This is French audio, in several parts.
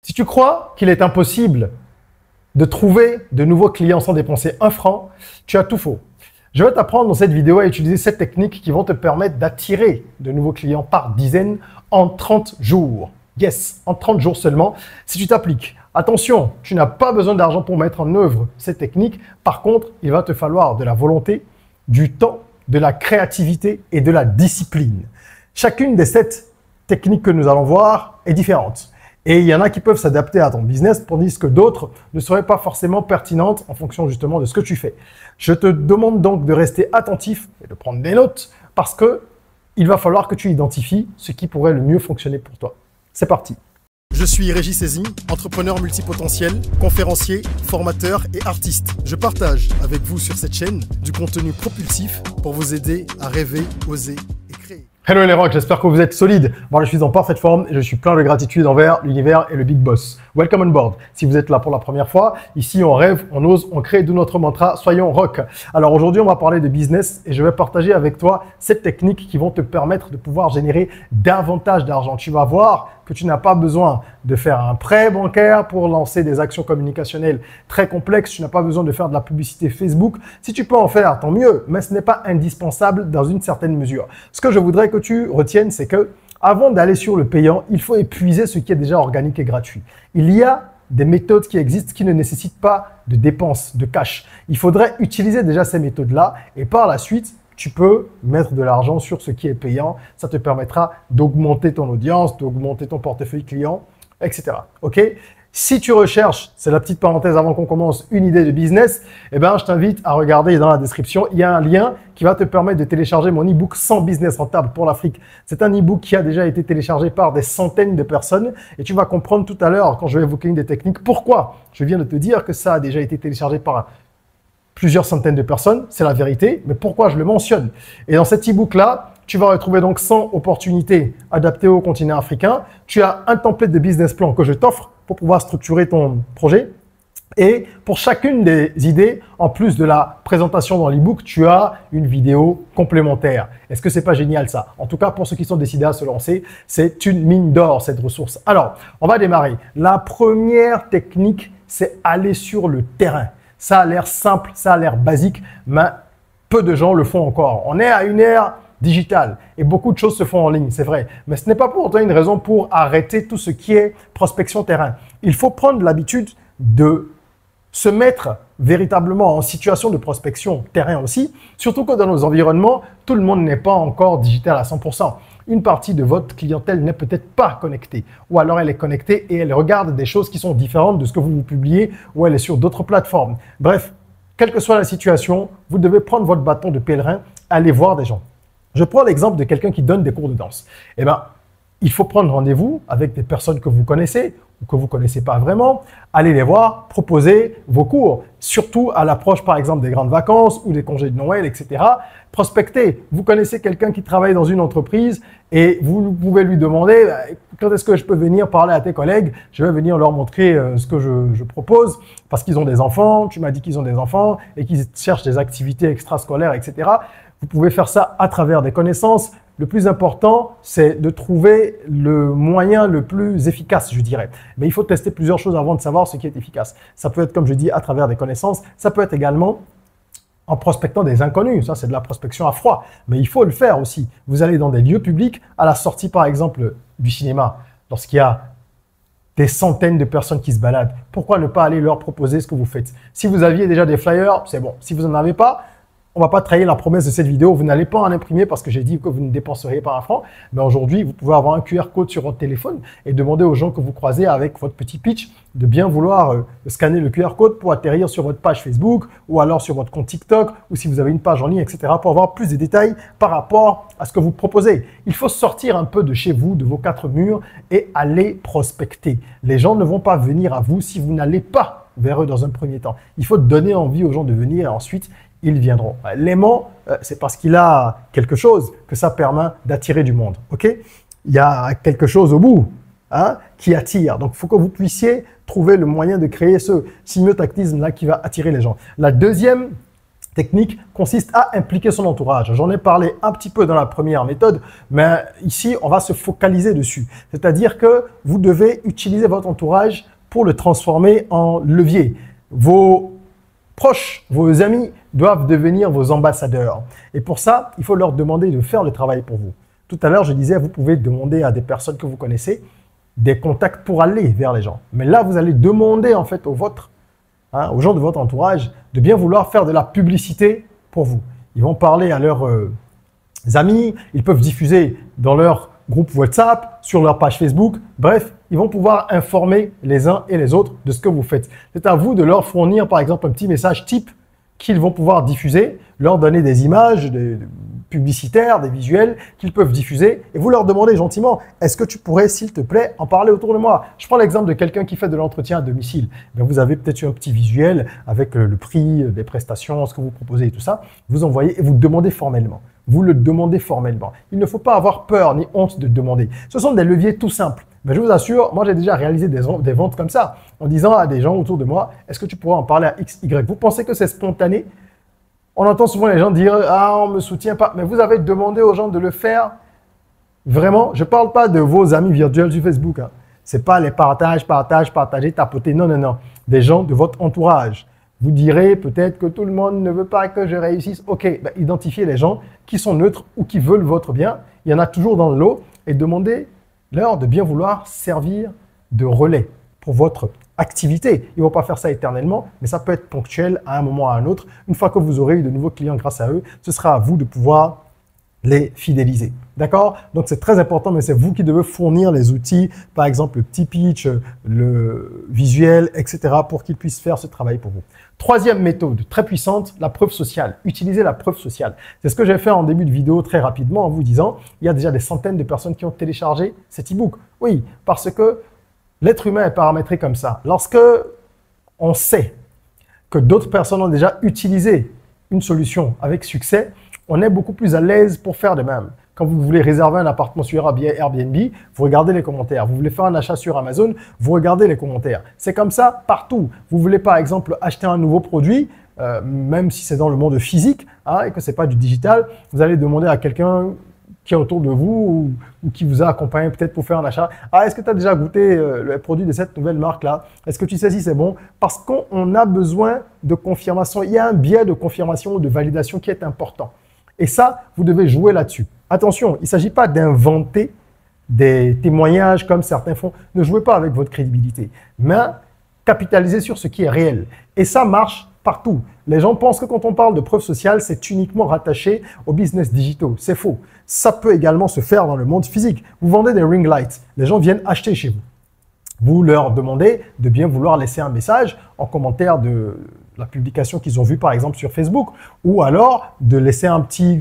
Si tu crois qu'il est impossible de trouver de nouveaux clients sans dépenser un franc, tu as tout faux. Je vais t'apprendre dans cette vidéo à utiliser 7 techniques qui vont te permettre d'attirer de nouveaux clients par dizaines en 30 jours. Yes, en 30 jours seulement, si tu t'appliques. Attention, tu n'as pas besoin d'argent pour mettre en œuvre ces techniques. Par contre, il va te falloir de la volonté, du temps, de la créativité et de la discipline. Chacune des 7 techniques que nous allons voir est différente. Et il y en a qui peuvent s'adapter à ton business, tandis que d'autres ne seraient pas forcément pertinentes en fonction justement de ce que tu fais. Je te demande donc de rester attentif et de prendre des notes parce que il va falloir que tu identifies ce qui pourrait le mieux fonctionner pour toi. C'est parti. Je suis Régis Sezin, entrepreneur multipotentiel, conférencier, formateur et artiste. Je partage avec vous sur cette chaîne du contenu propulsif pour vous aider à rêver, oser et créer. Hello les rocks, j'espère que vous êtes solides. Bon, je suis en parfaite forme et je suis plein de gratitude envers l'univers et le big boss. Welcome on board. Si vous êtes là pour la première fois, ici on rêve, on ose, on crée, d'où notre mantra, soyons rock. Alors aujourd'hui, on va parler de business et je vais partager avec toi 7 techniques qui vont te permettre de pouvoir générer davantage d'argent. Tu vas voir que tu n'as pas besoin de faire un prêt bancaire pour lancer des actions communicationnelles très complexes. Tu n'as pas besoin de faire de la publicité Facebook. Si tu peux en faire, tant mieux, mais ce n'est pas indispensable dans une certaine mesure. Ce que je voudrais que tu retiennes, c'est que avant d'aller sur le payant, il faut épuiser ce qui est déjà organique et gratuit. Il y a des méthodes qui existent qui ne nécessitent pas de dépenses, de cash. Il faudrait utiliser déjà ces méthodes-là et par la suite, tu peux mettre de l'argent sur ce qui est payant. Ça te permettra d'augmenter ton audience, d'augmenter ton portefeuille client, etc. OK? Si tu recherches, c'est la petite parenthèse avant qu'on commence, une idée de business, eh ben, je t'invite à regarder dans la description. Il y a un lien qui va te permettre de télécharger mon e-book 100 business rentables pour l'Afrique. C'est un e-book qui a déjà été téléchargé par des centaines de personnes et tu vas comprendre tout à l'heure quand je vais évoquer une des techniques pourquoi je viens de te dire que ça a déjà été téléchargé par plusieurs centaines de personnes, c'est la vérité, mais pourquoi je le mentionne? Et dans cet e-book-là, tu vas retrouver donc 100 opportunités adaptées au continent africain. Tu as un template de business plan que je t'offre pour pouvoir structurer ton projet. Et pour chacune des idées, en plus de la présentation dans l'e-book, tu as une vidéo complémentaire. Est-ce que c'est pas génial ça? En tout cas, pour ceux qui sont décidés à se lancer, c'est une mine d'or cette ressource. Alors, on va démarrer. La première technique, c'est aller sur le terrain. Ça a l'air simple, ça a l'air basique, mais peu de gens le font encore. On est à une ère digitale et beaucoup de choses se font en ligne, c'est vrai. Mais ce n'est pas pour autant une raison pour arrêter tout ce qui est prospection terrain. Il faut prendre l'habitude de se mettre véritablement en situation de prospection terrain aussi, surtout que dans nos environnements, tout le monde n'est pas encore digital à 100%. Une partie de votre clientèle n'est peut-être pas connectée ou alors elle est connectée et elle regarde des choses qui sont différentes de ce que vous publiez ou elle est sur d'autres plateformes. Bref, quelle que soit la situation, vous devez prendre votre bâton de pèlerin, aller voir des gens. Je prends l'exemple de quelqu'un qui donne des cours de danse. Eh bien, il faut prendre rendez-vous avec des personnes que vous connaissez ou que vous ne connaissez pas vraiment, allez les voir, proposer vos cours, surtout à l'approche par exemple des grandes vacances ou des congés de Noël, etc. Prospectez. Vous connaissez quelqu'un qui travaille dans une entreprise et vous pouvez lui demander quand est-ce que je peux venir parler à tes collègues, je vais venir leur montrer ce que je propose parce qu'ils ont des enfants, tu m'as dit qu'ils ont des enfants et qu'ils cherchent des activités extrascolaires, etc. Vous pouvez faire ça à travers des connaissances. Le plus important, c'est de trouver le moyen le plus efficace, je dirais. Mais il faut tester plusieurs choses avant de savoir ce qui est efficace. Ça peut être, comme je dis, à travers des connaissances. Ça peut être également en prospectant des inconnus. Ça, c'est de la prospection à froid. Mais il faut le faire aussi. Vous allez dans des lieux publics, à la sortie, par exemple, du cinéma, lorsqu'il y a des centaines de personnes qui se baladent. Pourquoi ne pas aller leur proposer ce que vous faites? Si vous aviez déjà des flyers, c'est bon. Si vous n'en avez pas, on ne va pas trahir la promesse de cette vidéo. Vous n'allez pas en imprimer parce que j'ai dit que vous ne dépenseriez pas un franc. Mais aujourd'hui, vous pouvez avoir un QR code sur votre téléphone et demander aux gens que vous croisez avec votre petit pitch de bien vouloir scanner le QR code pour atterrir sur votre page Facebook ou alors sur votre compte TikTok ou si vous avez une page en ligne, etc. pour avoir plus de détails par rapport à ce que vous proposez. Il faut sortir un peu de chez vous, de vos 4 murs et aller prospecter. Les gens ne vont pas venir à vous si vous n'allez pas vers eux dans un premier temps. Il faut donner envie aux gens de venir et ensuite, ils viendront. L'aimant, c'est parce qu'il a quelque chose que ça permet d'attirer du monde. OK? Il y a quelque chose au bout qui attire. Donc, il faut que vous puissiez trouver le moyen de créer ce symiotactisme-là qui va attirer les gens. La deuxième technique consiste à impliquer son entourage. J'en ai parlé un petit peu dans la première méthode, mais ici, on va se focaliser dessus. C'est-à-dire que vous devez utiliser votre entourage pour le transformer en levier. Vos proches, vos amis doivent devenir vos ambassadeurs. Et pour ça, il faut leur demander de faire le travail pour vous. Tout à l'heure, je disais, vous pouvez demander à des personnes que vous connaissez des contacts pour aller vers les gens. Mais là, vous allez demander en fait aux gens de votre entourage de bien vouloir faire de la publicité pour vous. Ils vont parler à leurs amis, ils peuvent diffuser dans leur groupe WhatsApp, sur leur page Facebook. Bref, ils vont pouvoir informer les uns et les autres de ce que vous faites. C'est à vous de leur fournir par exemple un petit message type qu'ils vont pouvoir diffuser, leur donner des images publicitaires, des visuels qu'ils peuvent diffuser et vous leur demandez gentiment, est-ce que tu pourrais, s'il te plaît, en parler autour de moi? Je prends l'exemple de quelqu'un qui fait de l'entretien à domicile. Bien, vous avez peut-être un petit visuel avec le prix, des prestations, ce que vous proposez et tout ça. Vous envoyez et vous demandez formellement. Vous le demandez formellement. Il ne faut pas avoir peur ni honte de demander. Ce sont des leviers tout simples. Mais je vous assure, moi j'ai déjà réalisé des ventes comme ça, en disant à des gens autour de moi, est-ce que tu pourrais en parler à X, Y? Vous pensez que c'est spontané? On entend souvent les gens dire, ah, on ne me soutient pas. Mais vous avez demandé aux gens de le faire. Vraiment, je ne parle pas de vos amis virtuels sur Facebook. Hein. Ce n'est pas les partager, tapoter. Non, non, non. Des gens de votre entourage. Vous direz peut-être que tout le monde ne veut pas que je réussisse. Ok, ben, identifiez les gens qui sont neutres ou qui veulent votre bien. Il y en a toujours dans le lot. Et demandez-leur de bien vouloir servir de relais pour votre activité. Ils ne vont pas faire ça éternellement, mais ça peut être ponctuel à un moment ou à un autre. Une fois que vous aurez eu de nouveaux clients grâce à eux, ce sera à vous de pouvoir les fidéliser. D'accord? Donc, c'est très important, mais c'est vous qui devez fournir les outils, par exemple le petit pitch, le visuel, etc., pour qu'ils puissent faire ce travail pour vous. Troisième méthode très puissante, la preuve sociale. Utilisez la preuve sociale. C'est ce que j'ai fait en début de vidéo très rapidement en vous disant, il y a déjà des centaines de personnes qui ont téléchargé cet e-book. Oui, parce que l'être humain est paramétré comme ça. Lorsque on sait que d'autres personnes ont déjà utilisé une solution avec succès, on est beaucoup plus à l'aise pour faire de même. Quand vous voulez réserver un appartement sur Airbnb, vous regardez les commentaires. Vous voulez faire un achat sur Amazon, vous regardez les commentaires. C'est comme ça partout. Vous voulez par exemple acheter un nouveau produit, même si c'est dans le monde physique et que ce n'est pas du digital, vous allez demander à quelqu'un qui est autour de vous ou qui vous a accompagné peut-être pour faire un achat. Ah, est-ce que tu as déjà goûté le produit de cette nouvelle marque-là? Est-ce que tu sais si c'est bon? Parce qu'on a besoin de confirmation. Il y a un biais de confirmation ou de validation qui est important. Et ça, vous devez jouer là-dessus. Attention, il ne s'agit pas d'inventer des témoignages comme certains font. Ne jouez pas avec votre crédibilité, mais capitalisez sur ce qui est réel. Et ça marche partout. Les gens pensent que quand on parle de preuve sociale, c'est uniquement rattaché aux business digitaux. C'est faux. Ça peut également se faire dans le monde physique. Vous vendez des ring lights. Les gens viennent acheter chez vous. Vous leur demandez de bien vouloir laisser un message en commentaire de la publication qu'ils ont vue par exemple sur Facebook ou alors de laisser un petit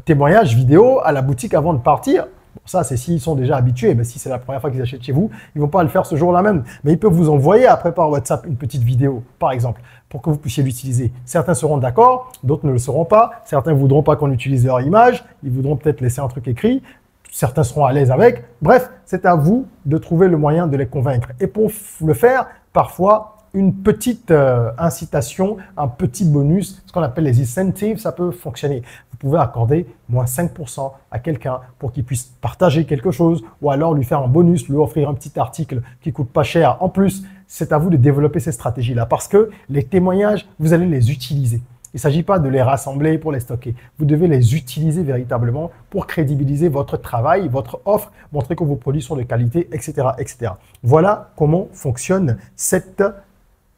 témoignage vidéo à la boutique avant de partir. Bon, ça, c'est s'ils sont déjà habitués. Mais si c'est la première fois qu'ils achètent chez vous, ils ne vont pas le faire ce jour-là même. Mais ils peuvent vous envoyer après par WhatsApp une petite vidéo, par exemple, pour que vous puissiez l'utiliser. Certains seront d'accord, d'autres ne le seront pas. Certains ne voudront pas qu'on utilise leur image. Ils voudront peut-être laisser un truc écrit. Certains seront à l'aise avec. Bref, c'est à vous de trouver le moyen de les convaincre. Et pour le faire, parfois, une petite incitation, un petit bonus, ce qu'on appelle les incentives, ça peut fonctionner. Vous pouvez accorder moins 5% à quelqu'un pour qu'il puisse partager quelque chose ou alors lui faire un bonus, lui offrir un petit article qui coûte pas cher. En plus, c'est à vous de développer ces stratégies-là parce que les témoignages, vous allez les utiliser. Il ne s'agit pas de les rassembler pour les stocker. Vous devez les utiliser véritablement pour crédibiliser votre travail, votre offre, montrer que vos produits sont de qualité, etc., etc. Voilà comment fonctionne cette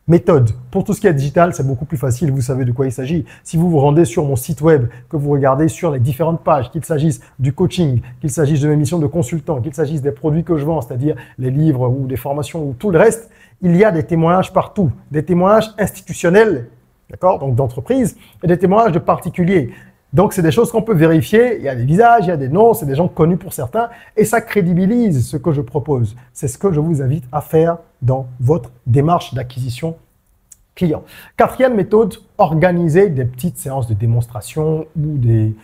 méthode. Pour tout ce qui est digital, c'est beaucoup plus facile, vous savez de quoi il s'agit. Si vous vous rendez sur mon site web, que vous regardez sur les différentes pages, qu'il s'agisse du coaching, qu'il s'agisse de mes missions de consultant, qu'il s'agisse des produits que je vends, c'est-à-dire les livres ou des formations ou tout le reste, il y a des témoignages partout, des témoignages institutionnels, d'accord, donc d'entreprises, et des témoignages de particuliers. Donc, c'est des choses qu'on peut vérifier. Il y a des visages, il y a des noms, c'est des gens connus pour certains et ça crédibilise ce que je propose. C'est ce que je vous invite à faire dans votre démarche d'acquisition client. Quatrième méthode, organiser des petites séances de démonstration ou des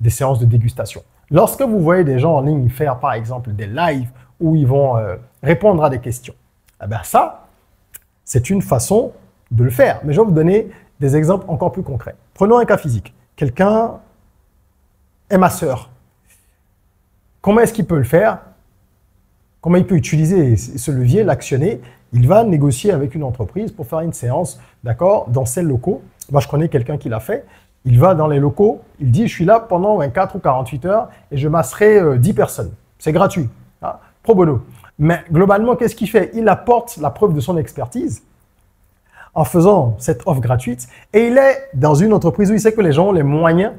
séances de dégustation. Lorsque vous voyez des gens en ligne faire, par exemple, des lives où ils vont répondre à des questions, eh bien ça, c'est une façon de le faire. Mais je vais vous donner Des exemples encore plus concrets. Prenons un cas physique. Quelqu'un est masseur. Comment est-ce qu'il peut le faire? Comment il peut utiliser ce levier, l'actionner? Il va négocier avec une entreprise pour faire une séance, d'accord, dans ces locaux. Moi, je connais quelqu'un qui l'a fait. Il va dans les locaux, il dit, je suis là pendant 24 ou 48 heures et je masserai 10 personnes. C'est gratuit, hein, pro bono. Mais globalement, qu'est-ce qu'il fait? Il apporte la preuve de son expertise en faisant cette offre gratuite et il est dans une entreprise où il sait que les gens ont les moyens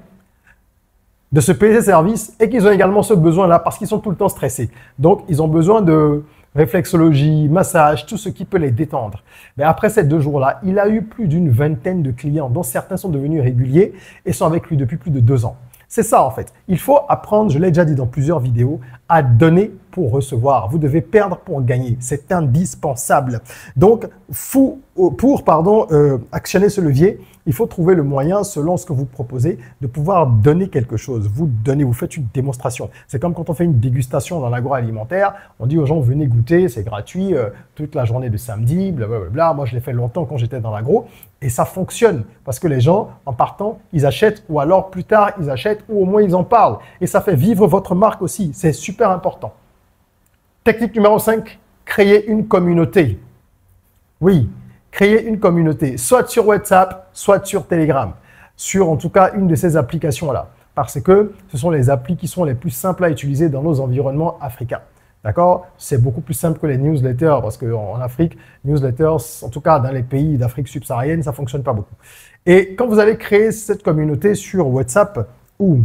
de se payer ses services et qu'ils ont également ce besoin-là parce qu'ils sont tout le temps stressés. Donc, ils ont besoin de réflexologie, massage, tout ce qui peut les détendre. Mais après ces 2 jours-là, il a eu plus d'une vingtaine de clients dont certains sont devenus réguliers et sont avec lui depuis plus de 2 ans. C'est ça en fait. Il faut apprendre, je l'ai déjà dit dans plusieurs vidéos, à donner pour recevoir. Vous devez perdre pour gagner. C'est indispensable. Donc, pour actionner ce levier, il faut trouver le moyen, selon ce que vous proposez, de pouvoir donner quelque chose. Vous donnez, vous faites une démonstration. C'est comme quand on fait une dégustation dans l'agroalimentaire. On dit aux gens, venez goûter, c'est gratuit, toute la journée de samedi, blablabla. Moi, je l'ai fait longtemps quand j'étais dans l'agro. Et ça fonctionne parce que les gens, en partant, ils achètent ou alors plus tard, ils achètent ou au moins ils en parlent. Et ça fait vivre votre marque aussi. C'est super important. Technique numéro 5, créer une communauté. Oui, créer une communauté, soit sur WhatsApp, soit sur Telegram, sur en tout cas une de ces applications-là. Parce que ce sont les applis qui sont les plus simples à utiliser dans nos environnements africains. D'accord? C'est beaucoup plus simple que les newsletters parce qu'en Afrique, newsletters, en tout cas dans les pays d'Afrique subsaharienne, ça ne fonctionne pas beaucoup. Et quand vous allez créer cette communauté sur WhatsApp ou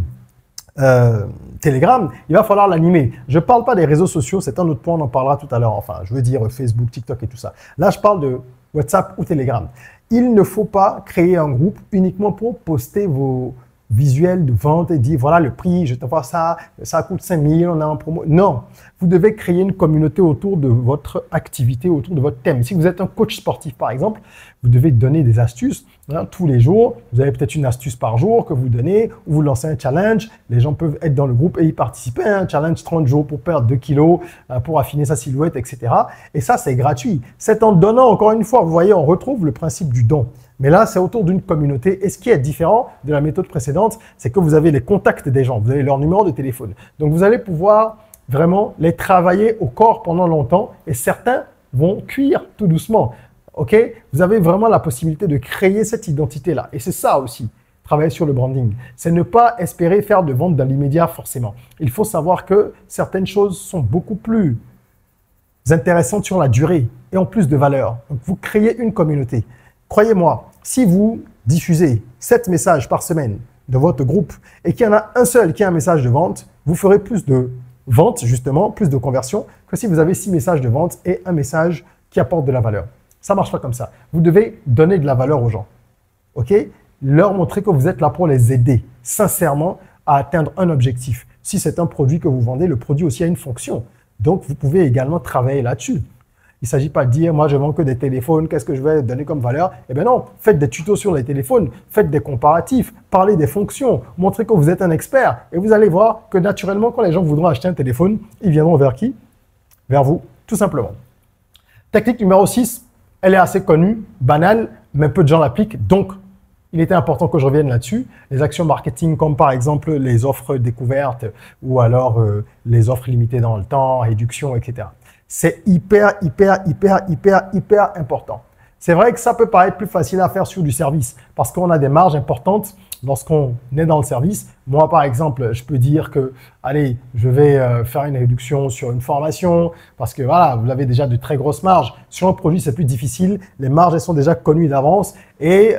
Telegram, il va falloir l'animer. Je ne parle pas des réseaux sociaux, c'est un autre point, on en parlera tout à l'heure. Enfin, je veux dire Facebook, TikTok et tout ça. Là, je parle de WhatsApp ou Telegram. Il ne faut pas créer un groupe uniquement pour poster vos visuels de vente et dire voilà le prix, je t'envoie ça, ça coûte 5 000, on a un promo. Non, vous devez créer une communauté autour de votre activité, autour de votre thème. Si vous êtes un coach sportif par exemple, vous devez donner des astuces tous les jours. Vous avez peut-être une astuce par jour que vous donnez ou vous lancez un challenge. Les gens peuvent être dans le groupe et y participer. Un challenge 30 jours pour perdre 2 kilos, pour affiner sa silhouette, etc. Et ça, c'est gratuit. C'est en donnant, encore une fois, vous voyez, on retrouve le principe du don. Mais là, c'est autour d'une communauté. Et ce qui est différent de la méthode précédente, c'est que vous avez les contacts des gens, vous avez leur numéro de téléphone. Donc, vous allez pouvoir vraiment les travailler au corps pendant longtemps et certains vont cuire tout doucement. Ok? Vous avez vraiment la possibilité de créer cette identité-là. Et c'est ça aussi, travailler sur le branding. C'est ne pas espérer faire de vente dans l'immédiat forcément. Il faut savoir que certaines choses sont beaucoup plus intéressantes sur la durée et en plus de valeur. Donc, vous créez une communauté. Croyez-moi, si vous diffusez 7 messages par semaine de votre groupe et qu'il y en a un seul qui a un message de vente, vous ferez plus de ventes, justement, plus de conversions que si vous avez 6 messages de vente et un message qui apporte de la valeur. Ça ne marche pas comme ça. Vous devez donner de la valeur aux gens. OK? Leur montrer que vous êtes là pour les aider, sincèrement, à atteindre un objectif. Si c'est un produit que vous vendez, le produit aussi a une fonction. Donc, vous pouvez également travailler là-dessus. Il ne s'agit pas de dire, moi, je vends que des téléphones, qu'est-ce que je vais donner comme valeur? Eh bien non, faites des tutos sur les téléphones, faites des comparatifs, parlez des fonctions, montrez que vous êtes un expert. Et vous allez voir que naturellement, quand les gens voudront acheter un téléphone, ils viendront vers qui? Vers vous, tout simplement. Technique numéro 6, elle est assez connue, banale, mais peu de gens l'appliquent. Donc, il était important que je revienne là-dessus. Les actions marketing comme par exemple les offres découvertes ou alors les offres limitées dans le temps, réduction, etc. C'est hyper important. C'est vrai que ça peut paraître plus facile à faire sur du service parce qu'on a des marges importantes lorsqu'on est dans le service. Moi, par exemple, je peux dire que, allez, je vais faire une réduction sur une formation parce que voilà, vous avez déjà de très grosses marges. Sur un produit, c'est plus difficile. Les marges, elles sont déjà connues d'avance et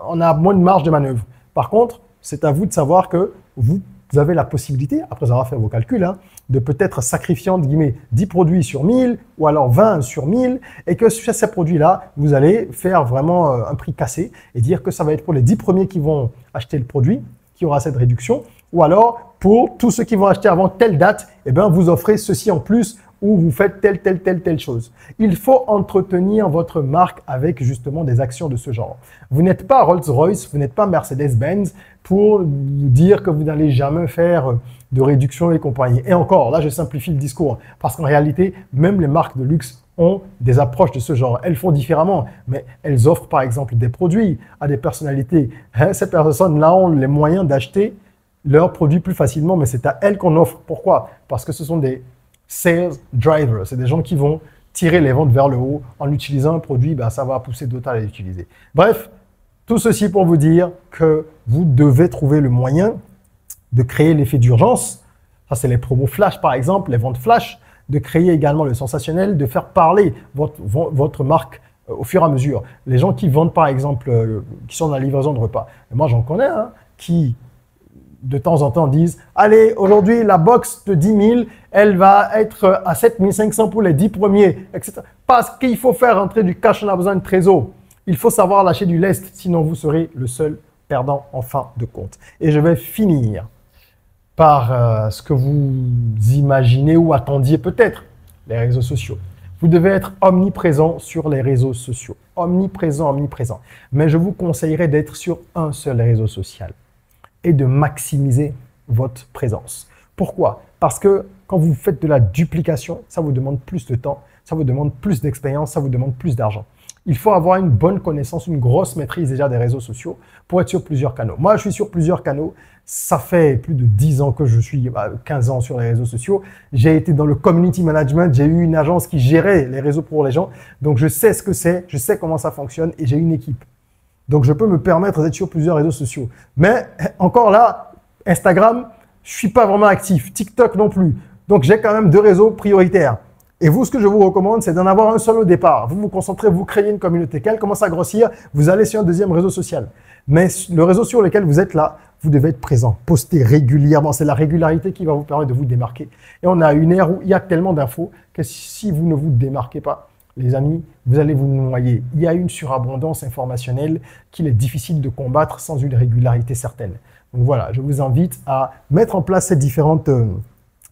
on a moins de marge de manœuvre. Par contre, c'est à vous de savoir que vous avez la possibilité, après avoir fait vos calculs, de peut-être sacrifier entre guillemets 10 produits sur 1000 ou alors 20 sur 1000 et que sur ces produits-là, vous allez faire vraiment un prix cassé et dire que ça va être pour les 10 premiers qui vont acheter le produit, qui aura cette réduction ou alors pour tous ceux qui vont acheter avant telle date, eh bien, vous offrez ceci en plus ou vous faites telle chose. Il faut entretenir votre marque avec justement des actions de ce genre. Vous n'êtes pas Rolls-Royce, vous n'êtes pas Mercedes-Benz pour vous dire que vous n'allez jamais faire de réduction et compagnie. Et encore, là, je simplifie le discours parce qu'en réalité, même les marques de luxe ont des approches de ce genre. Elles font différemment, mais elles offrent par exemple des produits à des personnalités. Ces personnes-là ont les moyens d'acheter leurs produits plus facilement, mais c'est à elles qu'on offre. Pourquoi? Parce que ce sont des sales drivers. C'est des gens qui vont tirer les ventes vers le haut. En utilisant un produit, ben, ça va pousser d'autres à l'utiliser. Bref, tout ceci pour vous dire que vous devez trouver le moyen de créer l'effet d'urgence. Ça, c'est les promos flash, par exemple, les ventes flash, de créer également le sensationnel, de faire parler votre marque au fur et à mesure. Les gens qui vendent, par exemple, qui sont dans la livraison de repas. Et moi, j'en connais, hein, qui, de temps en temps, disent « Allez, aujourd'hui, la box de 10 000, elle va être à 7 500 pour les 10 premiers, etc. » Parce qu'il faut faire entrer du cash, on a besoin de trésor. Il faut savoir lâcher du lest, sinon vous serez le seul perdant en fin de compte. Et je vais finir par ce que vous imaginez ou attendiez peut-être, les réseaux sociaux. Vous devez être omniprésent sur les réseaux sociaux. Omniprésent, omniprésent. Mais je vous conseillerais d'être sur un seul réseau social et de maximiser votre présence. Pourquoi? Parce que quand vous faites de la duplication, ça vous demande plus de temps, ça vous demande plus d'expérience, ça vous demande plus d'argent. Il faut avoir une bonne connaissance, une grosse maîtrise déjà des réseaux sociaux pour être sur plusieurs canaux. Moi, je suis sur plusieurs canaux. Ça fait plus de 10 ans que je suis, 15 ans sur les réseaux sociaux. J'ai été dans le community management. J'ai eu une agence qui gérait les réseaux pour les gens. Donc, je sais ce que c'est, je sais comment ça fonctionne et j'ai une équipe. Donc, je peux me permettre d'être sur plusieurs réseaux sociaux. Mais encore là, Instagram, je suis pas vraiment actif. TikTok non plus. Donc, j'ai quand même 2 réseaux prioritaires. Et vous, ce que je vous recommande, c'est d'en avoir un seul au départ. Vous vous concentrez, vous créez une communauté. Quand elle commence à grossir, vous allez sur un deuxième réseau social. Mais le réseau sur lequel vous êtes là, vous devez être présent, poster régulièrement. C'est la régularité qui va vous permettre de vous démarquer. Et on a une ère où il y a tellement d'infos que si vous ne vous démarquez pas, les amis, vous allez vous noyer. Il y a une surabondance informationnelle qu'il est difficile de combattre sans une régularité certaine. Donc voilà, je vous invite à mettre en place ces différentes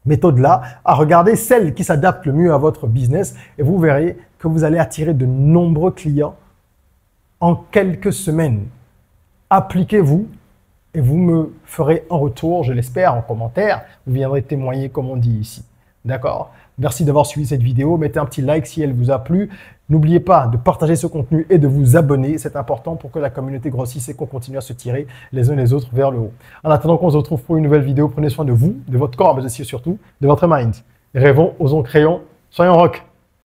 méthode-là, à regarder celle qui s'adapte le mieux à votre business et vous verrez que vous allez attirer de nombreux clients en quelques semaines. Appliquez-vous et vous me ferez un retour, je l'espère, en commentaire. Vous viendrez témoigner comme on dit ici. D'accord? Merci d'avoir suivi cette vidéo. Mettez un petit like si elle vous a plu. N'oubliez pas de partager ce contenu et de vous abonner. C'est important pour que la communauté grossisse et qu'on continue à se tirer les uns les autres vers le haut. En attendant qu'on se retrouve pour une nouvelle vidéo, prenez soin de vous, de votre corps, mais aussi surtout de votre mind. Rêvons, osons, créons, soyons rock.